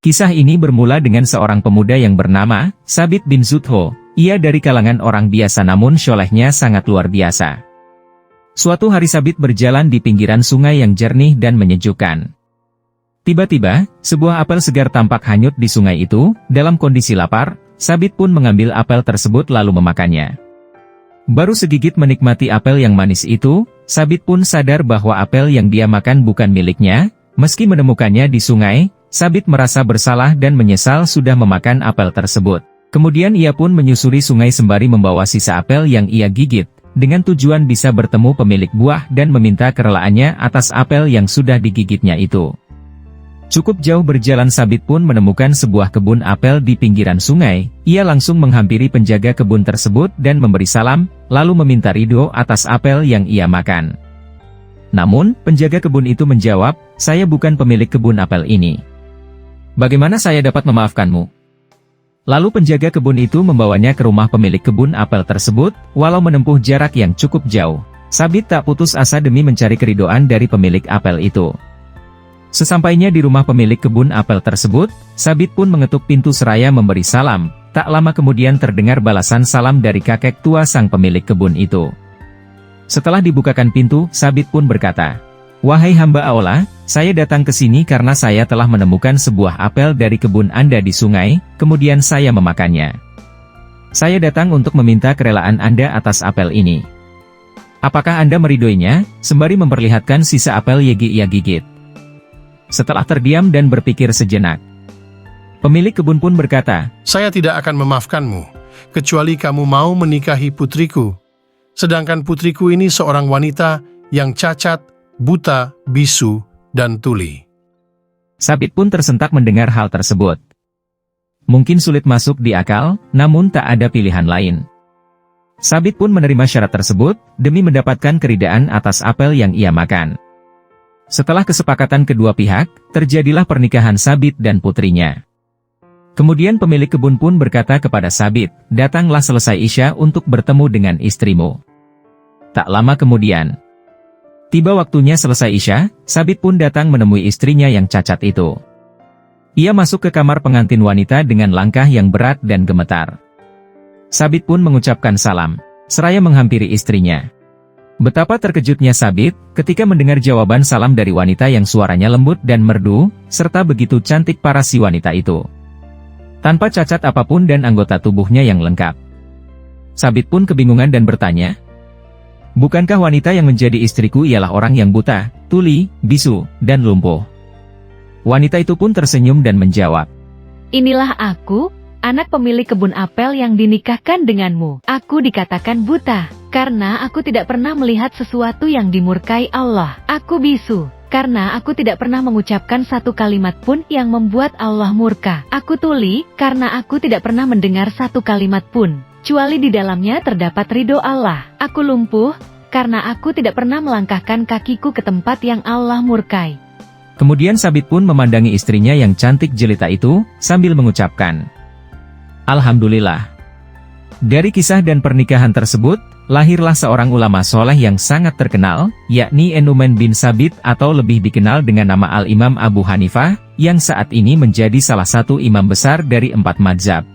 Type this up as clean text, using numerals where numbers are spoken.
Kisah ini bermula dengan seorang pemuda yang bernama Sabit bin Zutho. Ia dari kalangan orang biasa namun syolehnya sangat luar biasa. Suatu hari Sabit berjalan di pinggiran sungai yang jernih dan menyejukkan. Tiba-tiba, sebuah apel segar tampak hanyut di sungai itu. Dalam kondisi lapar, Sabit pun mengambil apel tersebut lalu memakannya. Baru segigit menikmati apel yang manis itu, Sabit pun sadar bahwa apel yang dia makan bukan miliknya. Meski menemukannya di sungai, Sabit merasa bersalah dan menyesal sudah memakan apel tersebut. Kemudian ia pun menyusuri sungai sembari membawa sisa apel yang ia gigit, dengan tujuan bisa bertemu pemilik buah dan meminta kerelaannya atas apel yang sudah digigitnya itu. Cukup jauh berjalan Sabit pun menemukan sebuah kebun apel di pinggiran sungai. Ia langsung menghampiri penjaga kebun tersebut dan memberi salam, lalu meminta ridho atas apel yang ia makan. Namun, penjaga kebun itu menjawab, "Saya bukan pemilik kebun apel ini. Bagaimana saya dapat memaafkanmu?" Lalu penjaga kebun itu membawanya ke rumah pemilik kebun apel tersebut. Walau menempuh jarak yang cukup jauh, Sabit tak putus asa demi mencari keridhaan dari pemilik apel itu. Sesampainya di rumah pemilik kebun apel tersebut, Sabit pun mengetuk pintu seraya memberi salam. Tak lama kemudian terdengar balasan salam dari kakek tua sang pemilik kebun itu. Setelah dibukakan pintu, Sabit pun berkata, "Wahai hamba Allah, saya datang ke sini karena saya telah menemukan sebuah apel dari kebun Anda di sungai, kemudian saya memakannya. Saya datang untuk meminta kerelaan Anda atas apel ini. Apakah Anda meridhoinya?" Sembari memperlihatkan sisa apel yang ia gigit. Setelah terdiam dan berpikir sejenak, pemilik kebun pun berkata, "Saya tidak akan memaafkanmu, kecuali kamu mau menikahi putriku. Sedangkan putriku ini seorang wanita yang cacat, buta, bisu, dan tuli." Sabit pun tersentak mendengar hal tersebut. Mungkin sulit masuk di akal, namun tak ada pilihan lain. Sabit pun menerima syarat tersebut, demi mendapatkan keridhaan atas apel yang ia makan. Setelah kesepakatan kedua pihak, terjadilah pernikahan Sabit dan putrinya. Kemudian pemilik kebun pun berkata kepada Sabit, "Datanglah selesai Isya untuk bertemu dengan istrimu." Tak lama kemudian, tiba waktunya selesai Isya, Sabit pun datang menemui istrinya yang cacat itu. Ia masuk ke kamar pengantin wanita dengan langkah yang berat dan gemetar. Sabit pun mengucapkan salam, seraya menghampiri istrinya. Betapa terkejutnya Sabit, ketika mendengar jawaban salam dari wanita yang suaranya lembut dan merdu, serta begitu cantik paras si wanita itu. Tanpa cacat apapun dan anggota tubuhnya yang lengkap. Sabit pun kebingungan dan bertanya, "Bukankah wanita yang menjadi istriku ialah orang yang buta, tuli, bisu, dan lumpuh?" Wanita itu pun tersenyum dan menjawab, "Inilah aku, anak pemilik kebun apel yang dinikahkan denganmu. Aku dikatakan buta, karena aku tidak pernah melihat sesuatu yang dimurkai Allah. Aku bisu, karena aku tidak pernah mengucapkan satu kalimat pun yang membuat Allah murka. Aku tuli, karena aku tidak pernah mendengar satu kalimat pun, kecuali di dalamnya terdapat ridho Allah. Aku lumpuh, karena aku tidak pernah melangkahkan kakiku ke tempat yang Allah murkai." Kemudian Sabit pun memandangi istrinya yang cantik jelita itu, sambil mengucapkan, "Alhamdulillah." Dari kisah dan pernikahan tersebut, lahirlah seorang ulama soleh yang sangat terkenal, yakni Nu'man bin Sabit atau lebih dikenal dengan nama Al-Imam Abu Hanifah, yang saat ini menjadi salah satu imam besar dari 4 mazhab.